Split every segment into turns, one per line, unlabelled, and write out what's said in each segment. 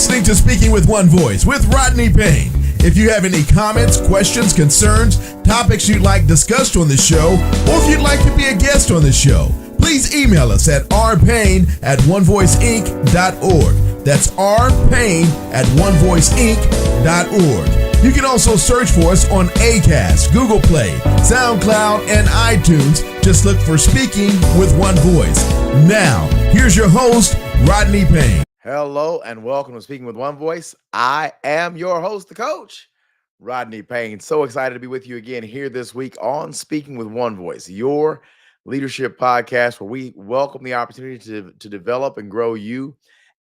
listening to Speaking with One Voice with Rodney Payne. If you have any comments, questions, concerns, topics you'd like discussed on the show, or if you'd like to be a guest on the show, please email us at rpayne@onevoiceinc.org. That's rpayne@onevoiceinc.org. You can also search for us on Acast, Google Play, SoundCloud, and iTunes. Just look for Speaking with One Voice. Now, here's your host, Rodney Payne.
Hello and welcome to Speaking with One Voice. I am your host, the coach, Rodney Payne. So excited to be with you again here this week on Speaking with One Voice, your leadership podcast where we welcome the opportunity to develop and grow you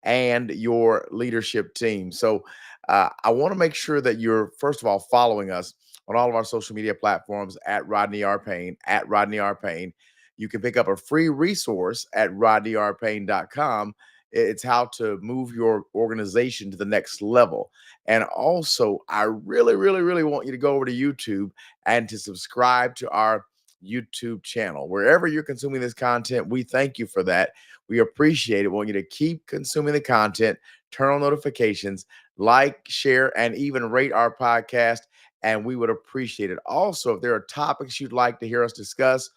and your leadership team. So I want to make sure that you're, first of all, following us on all of our social media platforms at Rodney R. Payne, at Rodney R. Payne. You can pick up a free resource at rodneyrpayne.com. It's how to move your organization to the next level. And also, I really want you to go over to YouTube and to subscribe to our YouTube channel. Wherever you're consuming this content, we thank you for that. We appreciate it. We want you to keep consuming the content, turn on notifications, like, share, and even rate our podcast. And we would appreciate it. Also, if there are topics you'd like to hear us discuss,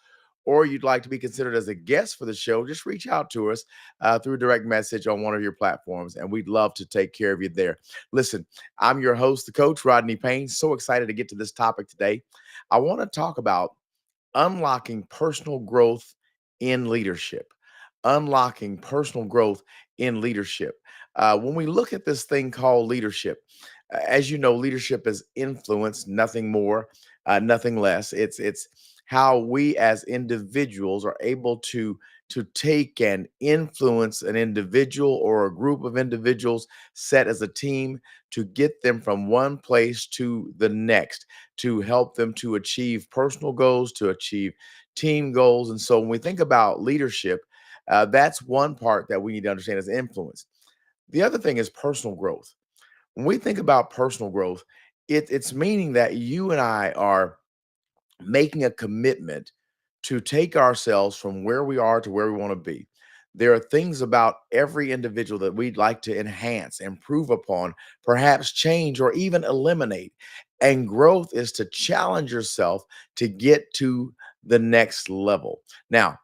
or you'd like to be considered as a guest for the show, just reach out to us through a direct message on one of your platforms, and we'd love to take care of you there. Listen, I'm your host, the coach, Rodney Payne. So excited to get to this topic today. I want to talk about unlocking personal growth in leadership. Unlocking personal growth in leadership. When we look at this thing called leadership, as you know, leadership is influence, nothing more, nothing less. It's how we as individuals are able to take and influence an individual or a group of individuals set as a team to get them from one place to the next, to help them to achieve personal goals, to achieve team goals. And so when we think about leadership, that's one part that we need to understand is influence. The other thing is personal growth. When we think about personal growth, it's meaning that you and I are making a commitment to take ourselves from where we are to where we want to be. There are things about every individual that we'd like to enhance, improve upon, perhaps change, or even eliminate. And growth is to challenge yourself to get to the next level. Now,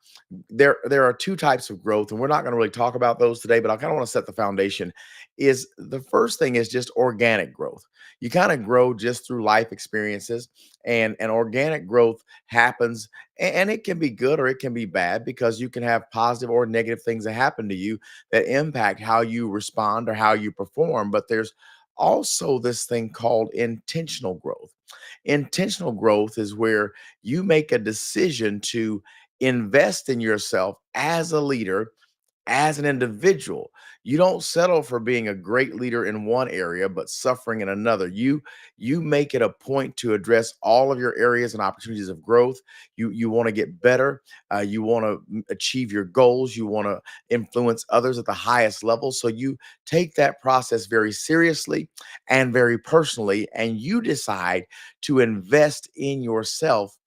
there are two types of growth, and we're not going to really talk about those today, but I kind of want to set the foundation. Is the first thing is just organic growth. You kind of grow just through life experiences, and organic growth happens, and it can be good or it can be bad because you can have positive or negative things that happen to you that impact how you respond or how you perform. But there's also this thing called intentional growth. Intentional growth is where you make a decision to invest in yourself as a leader, as an individual. You don't settle for being a great leader in one area but suffering in another. You make it a point to address all of your areas and opportunities of growth. You want to get better. You want to achieve your goals. You want to influence others at the highest level. So you take that process very seriously and very personally, and you decide to invest in yourself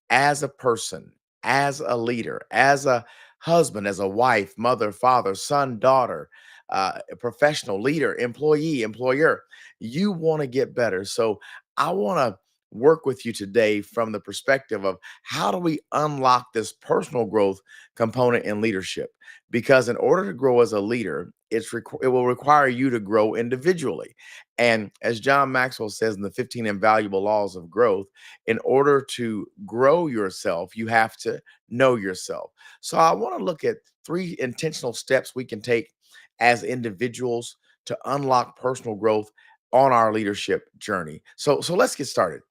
as a person, as a leader, as a husband, as a wife, mother, father, son, daughter, a professional leader, employee, employer. You want to get better. So I want to work with you today from the perspective of how do we unlock this personal growth component in leadership? Because in order to grow as a leader, it will require you to grow individually. And as John Maxwell says in the 15 invaluable laws of growth, in order to grow yourself, you have to know yourself. So I want to look at 3 intentional steps we can take as individuals to unlock personal growth on our leadership journey. So let's get started.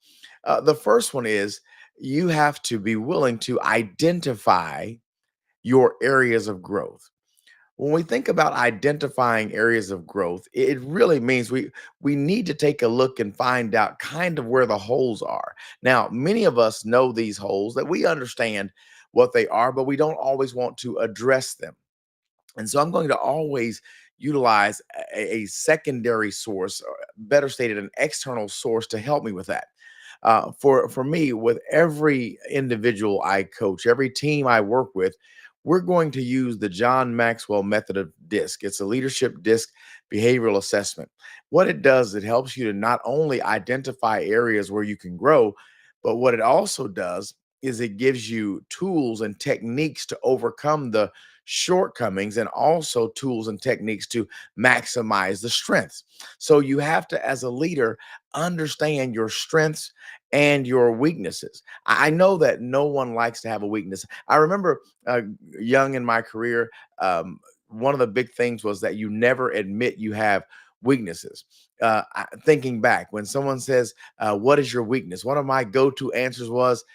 The first one is you have to be willing to identify your areas of growth. When we think about identifying areas of growth, it really means we need to take a look and find out kind of where the holes are. Now, many of us know these holes, that we understand what they are, but we don't always want to address them. And so I'm going to always utilize a secondary source, or better stated, an external source to help me with that. For me, with every individual I coach, every team I work with, we're going to use the John Maxwell method of DISC. It's a leadership DISC behavioral assessment. What it does, it helps you to not only identify areas where you can grow, but what it also does is it gives you tools and techniques to overcome the shortcomings and also tools and techniques to maximize the strengths. So you have to, as a leader, understand your strengths and your weaknesses. I know that no one likes to have a weakness. I remember young in my career, one of the big things was that you never admit you have weaknesses. Thinking back, when someone says, "What is your weakness?" One of my go-to answers was,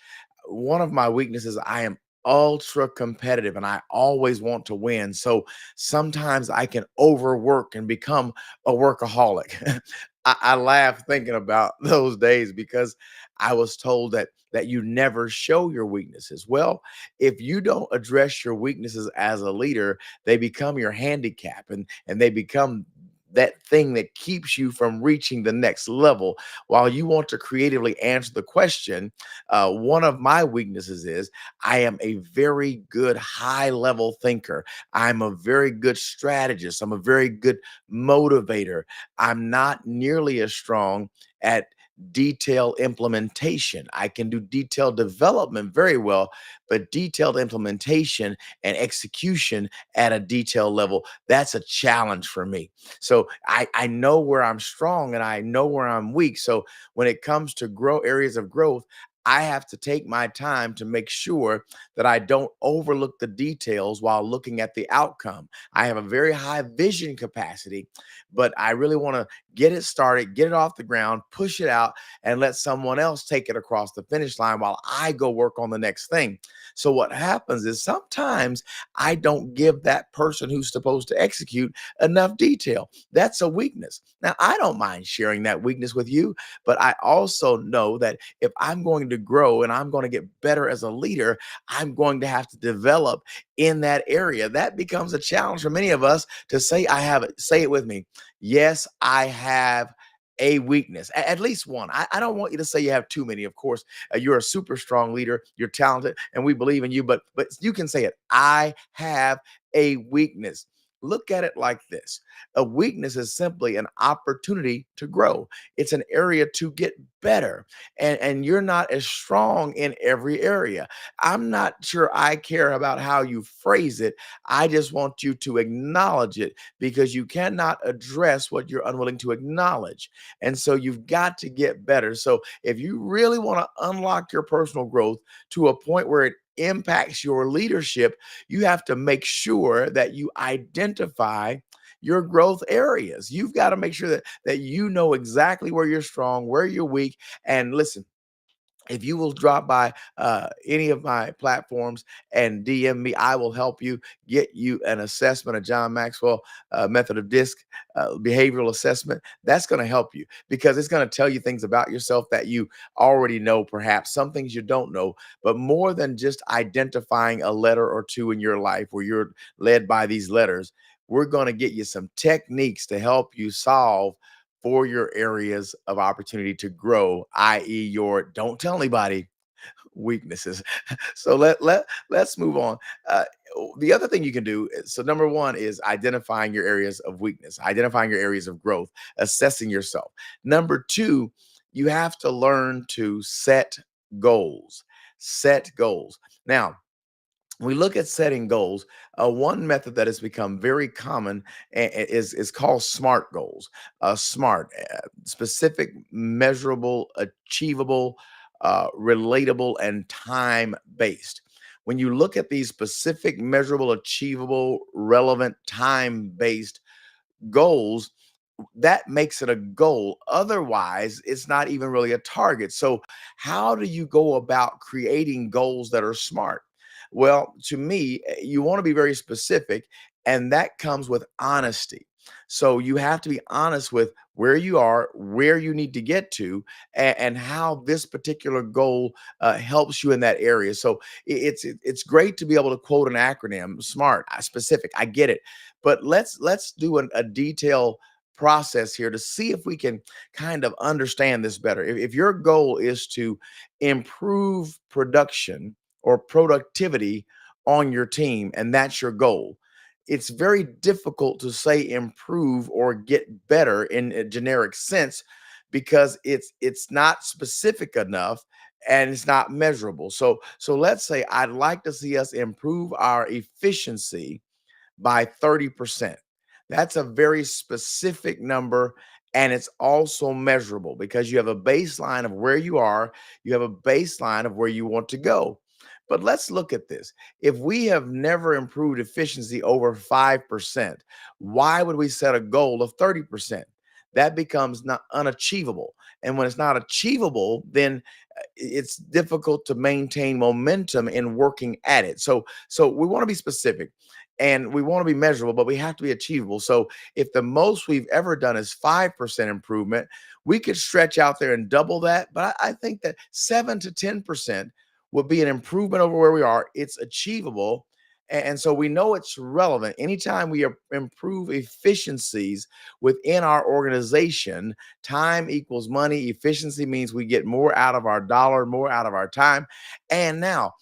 one of my weaknesses, I am ultra competitive and I always want to win. So sometimes I can overwork and become a workaholic. I laugh thinking about those days because I was told that you never show your weaknesses. Well, if you don't address your weaknesses as a leader, they become your handicap and they become that thing that keeps you from reaching the next level. While you want to creatively answer the question, one of my weaknesses is I am a very good high level thinker. I'm a very good strategist. I'm a very good motivator. I'm not nearly as strong at detail implementation. I can do detailed development very well, but detailed implementation and execution at a detail level, that's a challenge for me. So I know where I'm strong and I know where I'm weak. So when it comes to grow areas of growth, I have to take my time to make sure that I don't overlook the details while looking at the outcome. I have a very high vision capacity, but I really want to get it started, get it off the ground, push it out, and let someone else take it across the finish line while I go work on the next thing. So, what happens is sometimes I don't give that person who's supposed to execute enough detail. That's a weakness. Now, I don't mind sharing that weakness with you, but I also know that if I'm going to grow and I'm going to get better as a leader, I'm going to have to develop in that area. That becomes a challenge for many of us to say, I have it. Say it with me. Yes, I have a weakness, at least one. I don't want you to say you have too many. Of course, you're a super strong leader. You're talented, and we believe in you. But you can say it. I have a weakness. Look at it like this: a weakness is simply an opportunity to grow. It's an area to get better, and you're not as strong in every area. I'm not sure I care about how you phrase it. I just want you to acknowledge it because you cannot address what you're unwilling to acknowledge. And so you've got to get better. So if you really want to unlock your personal growth to a point where it impacts your leadership, you have to make sure that you identify your growth areas. You've got to make sure that you know exactly where you're strong, where you're weak. And listen, if you will drop by any of my platforms and DM me, I will help you get you an assessment, a John Maxwell method of DISC behavioral assessment. That's going to help you because it's going to tell you things about yourself that you already know, perhaps some things you don't know, but more than just identifying a letter or two in your life where you're led by these letters, we're going to get you some techniques to help you solve for your areas of opportunity to grow, i.e., your don't tell anybody weaknesses. So let's move on. Uh, the other thing you can do is, so number one is identifying your areas of weakness, identifying your areas of growth, assessing yourself. Number two, you have to learn to set goals. Set goals. Now, we look at setting goals. One method that has become very common is called SMART goals. SMART, specific, measurable, achievable, relatable, and time based. When you look at these specific, measurable, achievable, relevant, time based goals, that makes it a goal. Otherwise, it's not even really a target. So, how do you go about creating goals that are smart? Well, to me, you want to be very specific, and that comes with honesty. So, you have to be honest with where you are, where you need to get to, and how this particular goal helps you in that area. So, it's great to be able to quote an acronym, SMART, specific. I get it, but let's do a detail process here to see if we can kind of understand this better. If your goal is to improve production or productivity on your team and that's your goal, it's very difficult to say improve or get better in a generic sense because it's not specific enough and it's not measurable. So let's say I'd like to see us improve our efficiency by 30%. That's a very specific number and it's also measurable because you have a baseline of where you are, you have a baseline of where you want to go. But let's look at this. If we have never improved efficiency over 5%, why would we set a goal of 30%? That becomes not unachievable. And when it's not achievable, then it's difficult to maintain momentum in working at it. So we want to be specific and we want to be measurable, but we have to be achievable. So if the most we've ever done is 5% improvement, we could stretch out there and double that. But I think that 7 to 10% would be an improvement over where we are. It's achievable. And so we know it's relevant. Anytime we improve efficiencies within our organization, time equals money. Efficiency means we get more out of our dollar, more out of our time. And now,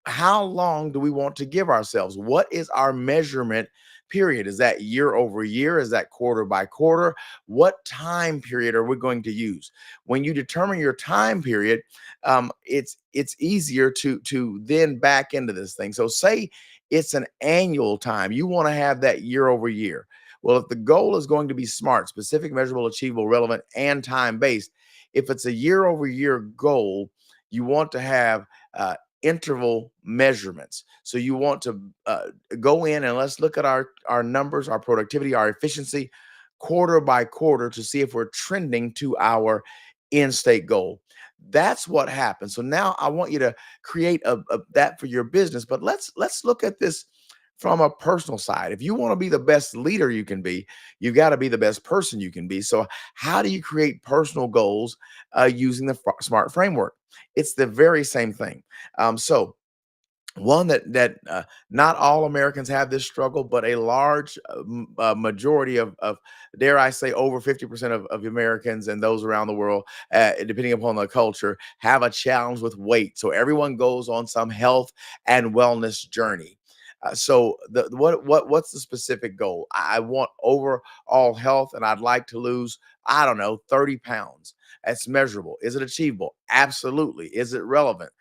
how long do we want to give ourselves? What is our measurement period? Is that year over year? Is that quarter by quarter? What time period are we going to use? When you determine your time period, it's easier to then back into this thing. So say it's an annual time. You want to have that year over year. Well, if the goal is going to be SMART, specific, measurable, achievable, relevant, and time based, if it's a year over year goal, you want to have interval measurements. So you want to go in and let's look at our numbers, our productivity, our efficiency quarter by quarter to see if we're trending to our end state goal. That's what happens. So now I want you to create that for your business, but let's look at this from a personal side. If you want to be the best leader you can be, you got to be the best person you can be. So how do you create personal goals using the SMART framework? It's the very same thing. So one that not all Americans have this struggle, but a large majority of, dare I say, over 50% of Americans and those around the world, depending upon the culture, have a challenge with weight. So everyone goes on some health and wellness journey. So what's the specific goal? I want overall health, and I'd like to lose, I don't know, 30 pounds. That's measurable. Is it achievable? Absolutely. Is it relevant?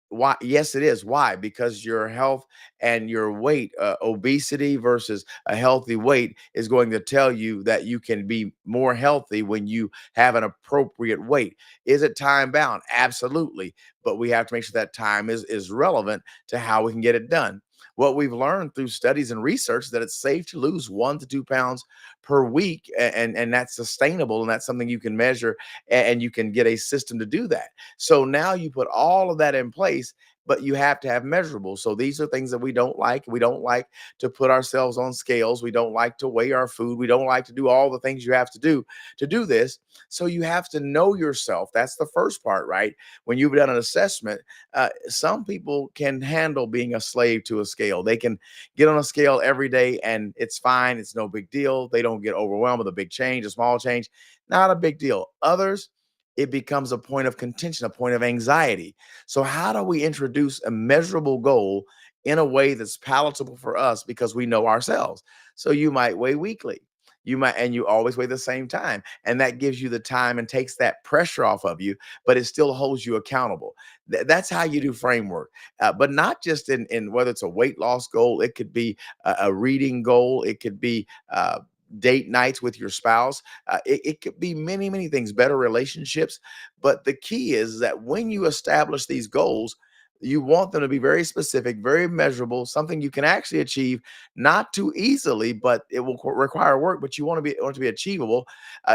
Why? Yes, it is. Why? Because your health and your weight, obesity versus a healthy weight is going to tell you that you can be more healthy when you have an appropriate weight. Is it time bound? Absolutely. But we have to make sure that time is relevant to how we can get it done. What we've learned through studies and research is that it's safe to lose 1 to 2 pounds per week, and that's sustainable, and that's something you can measure, and you can get a system to do that. So now you put all of that in place, but you have to have measurables. So these are things that we don't like. We don't like to put ourselves on scales. We don't like to weigh our food. We don't like to do all the things you have to do this. So you have to know yourself. That's the first part, right? When you've done an assessment, some people can handle being a slave to a scale. They can get on a scale every day and it's fine. It's no big deal. They don't get overwhelmed with a big change, a small change, not a big deal. Others, it becomes a point of contention, a point of anxiety. So, how do we introduce a measurable goal in a way that's palatable for us because we know ourselves? So, you might weigh weekly. And you always weigh the same time. And that gives you the time and takes that pressure off of you, but it still holds you accountable. That's how you do framework. But not just in whether it's a weight loss goal, it could be a reading goal, it could be date nights with your spouse. It could be many, many things, better relationships. But the key is that when you establish these goals, you want them to be very specific, very measurable, something you can actually achieve, not too easily, but it will require work. But you want it to be achievable.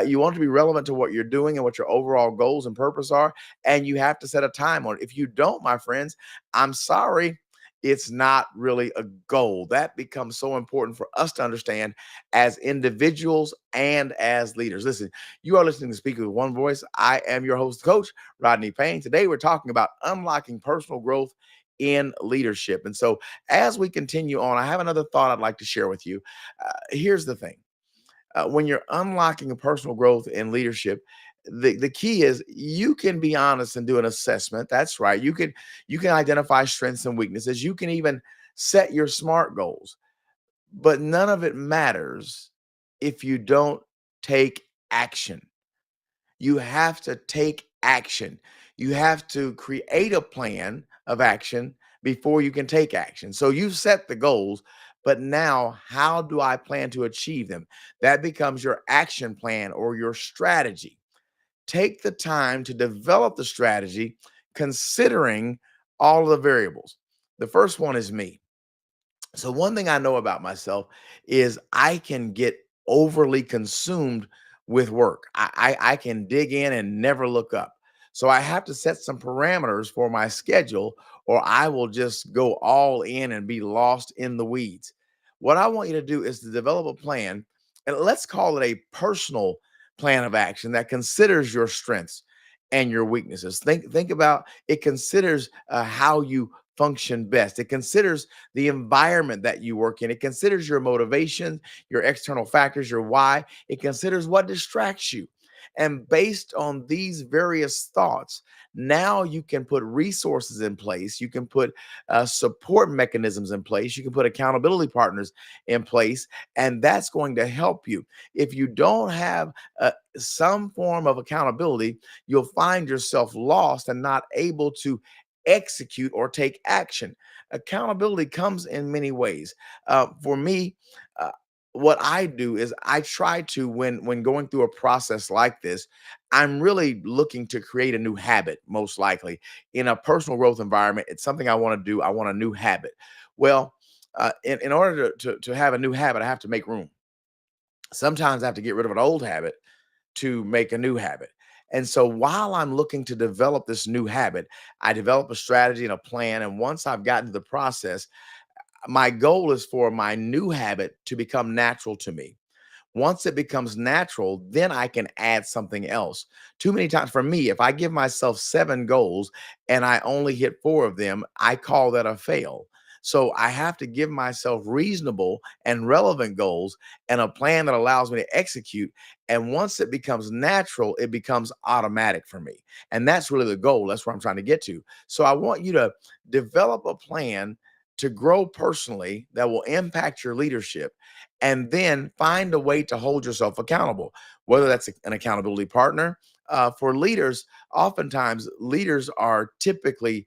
You want it to be relevant to what you're doing and what your overall goals and purpose are. And you have to set a time on it. If you don't, my friends, I'm sorry, it's not really a goal. That becomes so important for us to understand as individuals and as leaders. Listen, you are listening to Speak with One Voice. I am your host, Coach Rodney Payne. Today, we're talking about unlocking personal growth in leadership. And so, as we continue on, I have another thought I'd like to share with you. Here's the thing. When you're unlocking a personal growth in leadership, the key is you can be honest and do an assessment. That's right. You can identify strengths and weaknesses. You can even Set your SMART goals, but none of it matters if you don't take action. You have to take action. You have to create a plan of action before you can take action. So you've set the goals, but now how do I plan to achieve them? That becomes your action plan or your strategy. Take the time to develop the strategy considering all of the variables. The first one is me. So one thing I know about myself is I can get overly consumed with work. I can dig in and never look up. So I have to set some parameters for my schedule, or I will just go all in and be lost in the weeds. What I want you to do is to develop a plan, and let's call it a personal plan of action that considers your strengths and your weaknesses. Think about it. Considers how you function best. It considers the environment that you work in. It considers your motivation, your external factors, your why. It considers what distracts you. And based on these various thoughts, now you can put resources in place. You can put support mechanisms in place. You can put accountability partners in place. And that's going to help you. If you don't have some form of accountability, you'll find yourself lost and not able to execute or take action. Accountability comes in many ways. For me, uh, what I do is I try to when going through a process like this, I'm really looking to create a new habit. Most likely in a personal growth environment, it's something I want to do. I want a new habit. Well, in order to have a new habit, I have to make room. Sometimes I have to get rid of an old habit to make a new habit. And so while I'm looking to develop this new habit, I develop a strategy and a plan. And once I've gotten to the process, my goal is for my new habit to become natural to me. Once it becomes natural, then I can add something else. Too many times for me, if I give myself 7 goals and I only hit 4 of them, I call that a fail. So I have to give myself reasonable and relevant goals and a plan that allows me to execute. And once it becomes natural, it becomes automatic for me. And that's really the goal. That's where I'm trying to get to. So I want you to develop a plan to grow personally that will impact your leadership, and then find a way to hold yourself accountable, whether that's an accountability partner. For leaders, oftentimes leaders are typically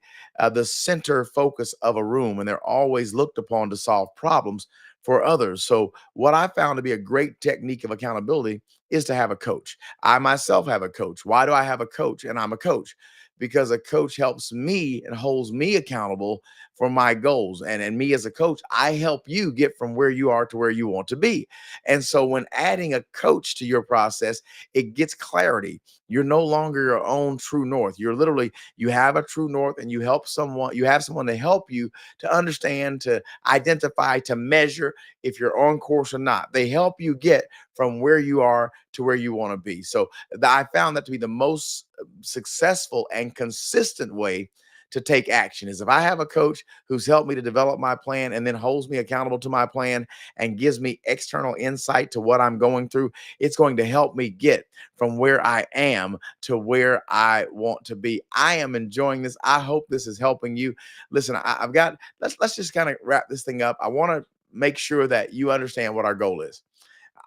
the center focus of a room, and they're always looked upon to solve problems for others. So, what I found to be a great technique of accountability is to have a coach. I myself have a coach. Why do I have a coach? And I'm a coach because a coach helps me and holds me accountable for my goals. And me as a coach, I help you get from where you are to where you want to be. And so when adding a coach to your process, it gets clarity. You're no longer your own true north. You're literally, you have a true north and you help someone, you have someone to help you to understand, to identify, to measure if you're on course or not. They help you get from where you are to where you want to be. So I found that to be the most successful and consistent way to take action is if I have a coach who's helped me to develop my plan and then holds me accountable to my plan and gives me external insight to what I'm going through, it's going to help me get from where I am to where I want to be. I am enjoying this. I hope this is helping you. Listen, I've got, let's just kind of wrap this thing up. I want to make sure that you understand what our goal is.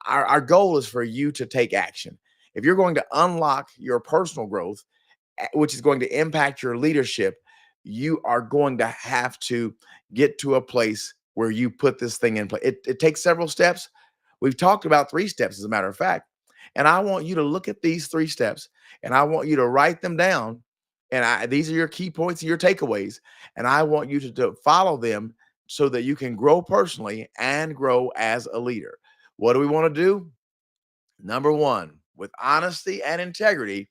Our goal is for you to take action. If you're going to unlock your personal growth, which is going to impact your leadership, you are going to have to get to a place where you put this thing in place. It takes several steps. We've talked about 3 steps, as a matter of fact. And I want you to look at these 3 steps and I want you to write them down. And these are your key points and your takeaways. And I want you to follow them so that you can grow personally and grow as a leader. What do we want to do? Number one, with honesty and integrity,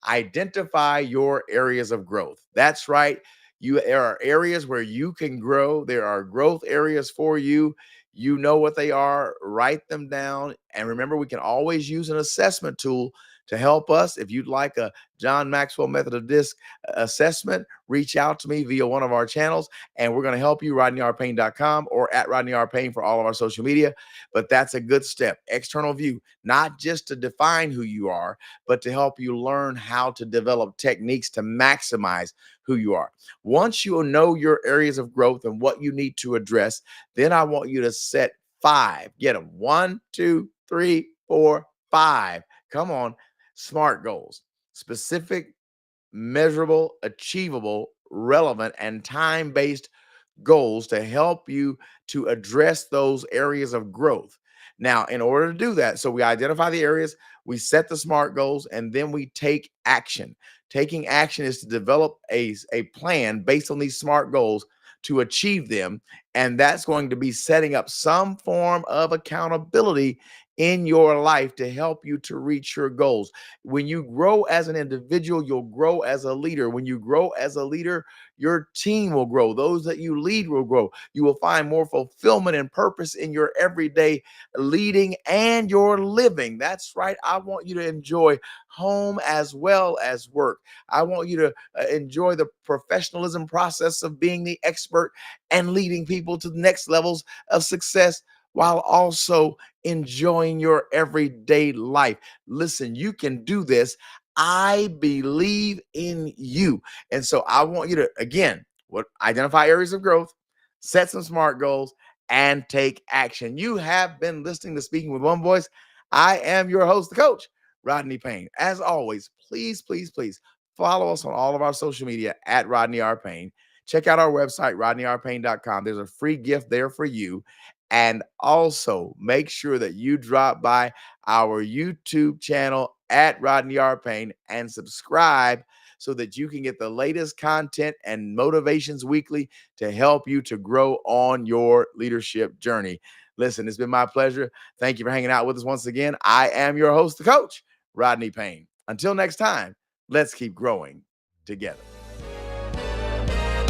identify your areas of growth. That's right. There are areas where you can grow. There are growth areas for you. You know what they are. Write them down. And remember, we can always use an assessment tool to help us. If you'd like a John Maxwell method of disc assessment, reach out to me via one of our channels, and we're going to help you, RodneyRPayne.com or at Rodney R. Payne for all of our social media. But that's a good step. External view, not just to define who you are, but to help you learn how to develop techniques to maximize who you are. Once you know your areas of growth and what you need to address, then I want you to set 5. Get them. 1, 2, 3, 4, 5. Come on. SMART goals. Specific, measurable, achievable, relevant, and time-based goals to help you to address those areas of growth. Now, in order to do that, so we identify the areas, we set the SMART goals, and then we take action. Taking action is to develop a plan based on these SMART goals to achieve them. And that's going to be setting up some form of accountability in your life to help you to reach your goals. When you grow as an individual, you'll grow as a leader. When you grow as a leader, your team will grow. Those that you lead will grow. You will find more fulfillment and purpose in your everyday leading and your living. That's right. I want you to enjoy home as well as work. I want you to enjoy the professionalism process of being the expert and leading people to the next levels of success, while also enjoying your everyday life. Listen, you can do this. I believe in you. And so I want you to, again, identify areas of growth, set some SMART goals, and take action. You have been listening to Speaking with One Voice. I am your host, the coach, Rodney Payne. As always, please, please, please follow us on all of our social media at Rodney R. Payne. Check out our website, RodneyRPayne.com. There's a free gift there for you. And also make sure that you drop by our YouTube channel at Rodney R. Payne and subscribe so that you can get the latest content and motivations weekly to help you to grow on your leadership journey. Listen, it's been my pleasure. Thank you for hanging out with us once again. I am your host, the coach, Rodney Payne. Until next time, let's keep growing together.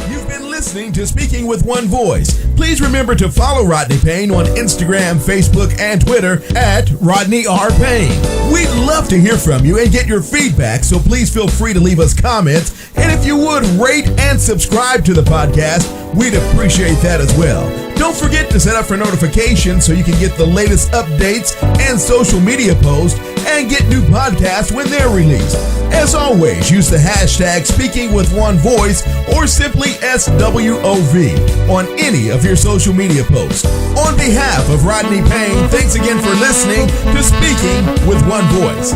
You've been listening to Speaking with One Voice. Please remember to follow Rodney Payne on Instagram, Facebook, and Twitter at Rodney R. Payne. We'd love to hear from you and get your feedback, so please feel free to leave us comments. And if you would, rate and subscribe to the podcast, we'd appreciate that as well. Don't forget to set up for notifications so you can get the latest updates and social media posts and get new podcasts when they're released. As always, use the hashtag Speaking with One Voice or simply SWOV on any of your social media posts. On behalf of Rodney Payne, thanks again for listening to Speaking with One Voice.